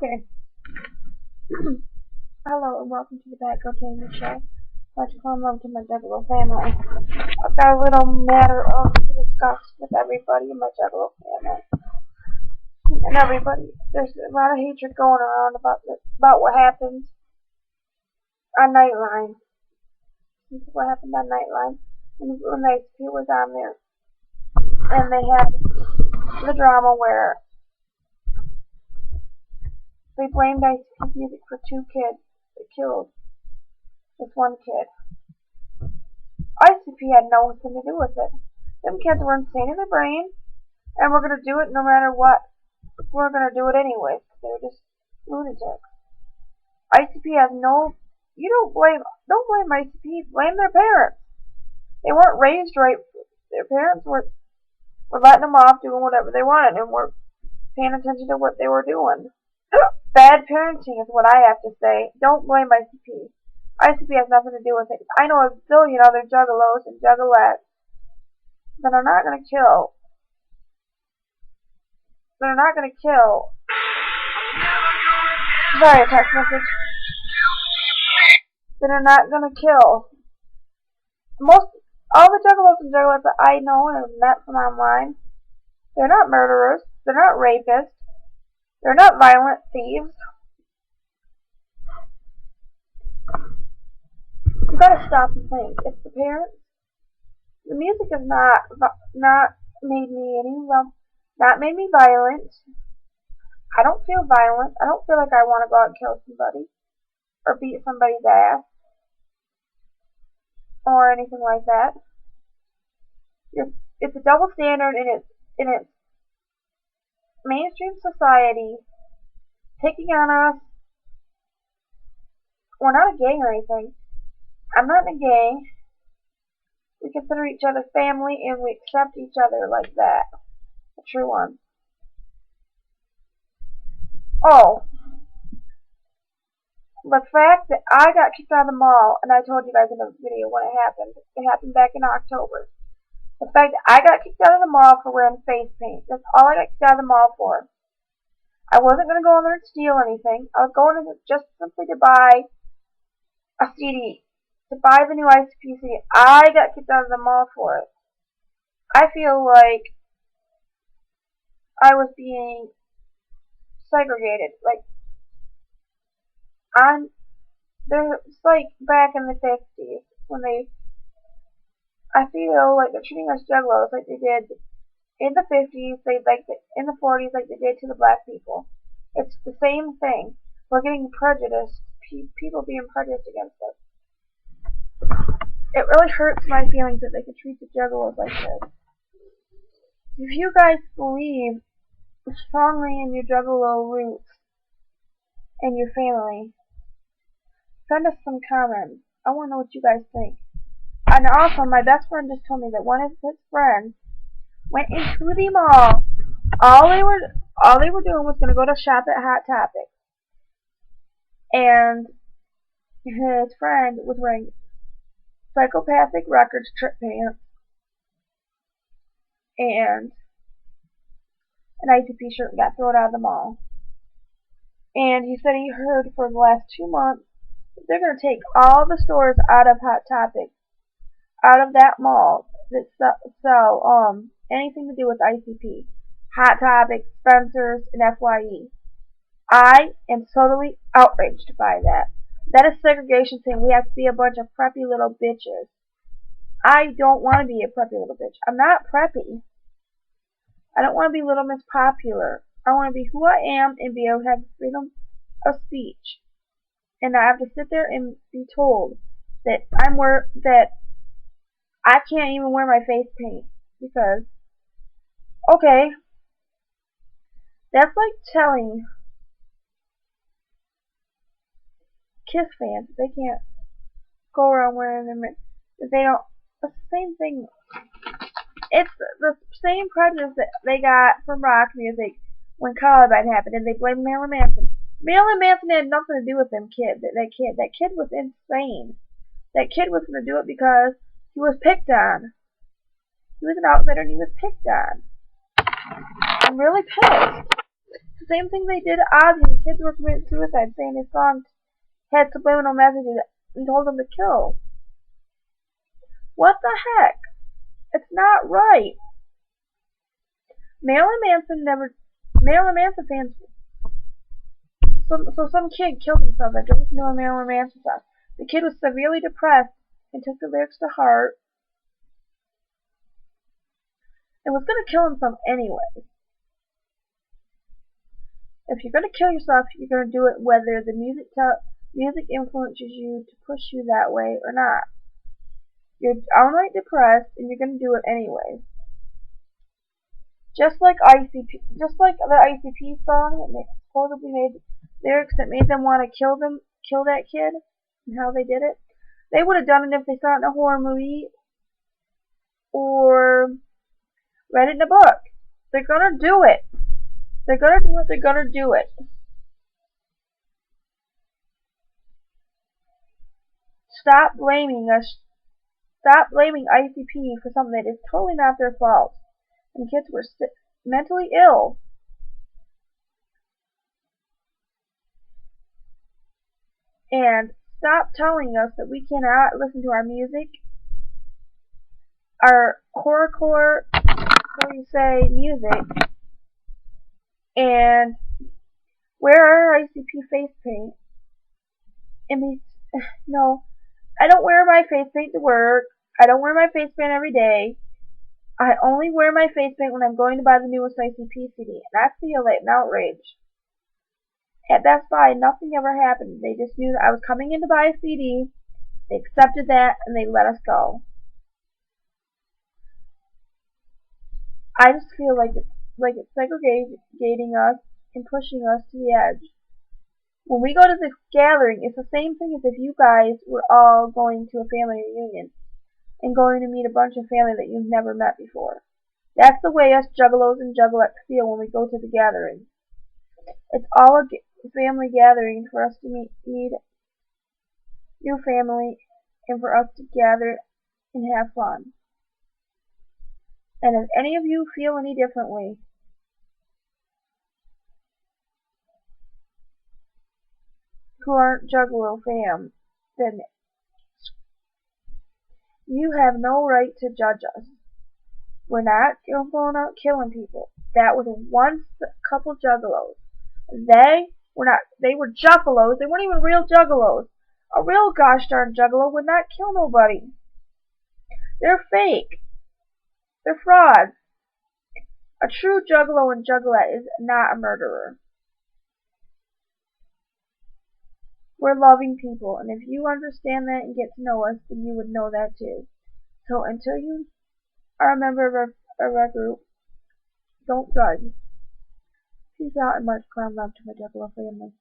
Okay. Hello and welcome to the Batgirljamie Show. I'd like to call love to my Juggalo family. I've got a little matter to discuss with everybody in my Juggalo family. And everybody, there's a lot of hatred going around about what happened on Nightline. What happened on Nightline when the ICP was on there. And they had the drama where they blamed ICP Music for 2 kids that killed this one kid. ICP had nothing to do with it. Them kids were insane in their brain, and we're gonna do it no matter what. We're gonna do it anyways. They're just lunatics. ICP has no. Don't blame ICP. Blame their parents. They weren't raised right. Their parents were letting them off doing whatever they wanted, and were paying attention to what they were doing. Bad parenting is what I have to say. Don't blame ICP. ICP has nothing to do with it. I know a zillion other juggalos and juggalettes that are not gonna kill. Sorry, text message. That are not gonna kill. All the juggalos and juggalettes that I know and have met from online, they're not murderers. They're not rapists. They're not violent thieves. You gotta stop and think. It's the parents. The music has not made me violent. I don't feel violent. I don't feel like I want to go out and kill somebody or beat somebody's ass or anything like that. It's a double standard in its mainstream society taking on us. We're not a gang or anything. I'm not in a gang. We consider each other family and we accept each other like that. A true one. Oh. The fact that I got kicked out of the mall, and I told you guys in the video when it happened back in October. The fact that I got kicked out of the mall for wearing face paint. That's all I got kicked out of the mall for. I wasn't going to go in there and steal anything. I was going in there just simply to buy a CD. To buy the new ICP CD. I got kicked out of the mall for it. I feel like I was being segregated. It's like back in the 50s when I feel like they're treating us juggalos like they did in the 50s, in the 40s, like they did to the black people. It's the same thing. We're getting prejudiced. People being prejudiced against us. It really hurts my feelings that they could treat the juggalos like this. If you guys believe strongly in your juggalo roots and your family, send us some comments. I want to know what you guys think. And also, my best friend just told me that one of his friends went into the mall. All they were doing was going to go to shop at Hot Topic. And his friend was wearing Psychopathic Records trip pants and an ICP shirt and got thrown out of the mall. And he said he heard for the last 2 months that they're going to take all the stores out of Hot Topic, out of that mall that sell anything to do with ICP. Hot Topic, Spencer's, and FYE. I am totally outraged by that. That is segregation saying we have to be a bunch of preppy little bitches. I don't want to be a preppy little bitch. I'm not preppy. I don't want to be Little Miss Popular. I want to be who I am and be able to have freedom of speech. And I have to sit there and be told that that I can't even wear my face paint because, okay, that's like telling Kiss fans they can't go around wearing them. They don't. It's the same thing. It's the same prejudice that they got from rock music when Columbine happened, and they blamed Marilyn Manson. Marilyn Manson had nothing to do with them kid. That kid was insane. That kid was going to do it because he was picked on. He was an outsider and he was picked on. I'm really pissed. same thing they did to Ozzy when kids were committing suicide, saying his song had subliminal messages and told them to kill. What the heck? It's not right. Marilyn Manson fans. So some kid killed himself after listening to a Marilyn Manson song. The kid was severely depressed and took the lyrics to heart and was going to kill himself anyway. If you're going to kill yourself, you're going to do it whether the music influences you to push you that way or not. You're outright depressed and you're going to do it anyway. Just like the ICP song that supposedly made lyrics that made them want to kill that kid, and how they did it. They would have done it if they saw it in a horror movie or read it in a book. They're gonna do it. They're gonna do it. They're gonna do it. Stop blaming us. Stop blaming ICP for something that is totally not their fault. And kids were mentally ill. And stop telling us that we cannot listen to our music, our horrorcore, how you say, music, and wear our ICP face paint. No, I don't wear my face paint to work. I don't wear my face paint every day. I only wear my face paint when I'm going to buy the newest ICP CD, and I feel like an outrage. At Best Buy, nothing ever happened. They just knew that I was coming in to buy a CD. They accepted that, and they let us go. I just feel like it's segregating us and pushing us to the edge. When we go to this gathering, it's the same thing as if you guys were all going to a family reunion and going to meet a bunch of family that you've never met before. That's the way us juggalos and juggalettes feel when we go to the gathering. It's all a family gathering for us to meet new family and for us to gather and have fun. And if any of you feel any differently, who aren't Juggalo fam, then you have no right to judge us. We're not going out killing people. That was once a couple juggalos. They were juggalos. They weren't even real juggalos. A real gosh darn juggalo would not kill nobody. They're fake. They're frauds. A true juggalo and juggalette is not a murderer. We're loving people, and if you understand that and get to know us, then you would know that too. So until you are a member of our group, don't judge. Peace out and much clown love to my Juggalo family.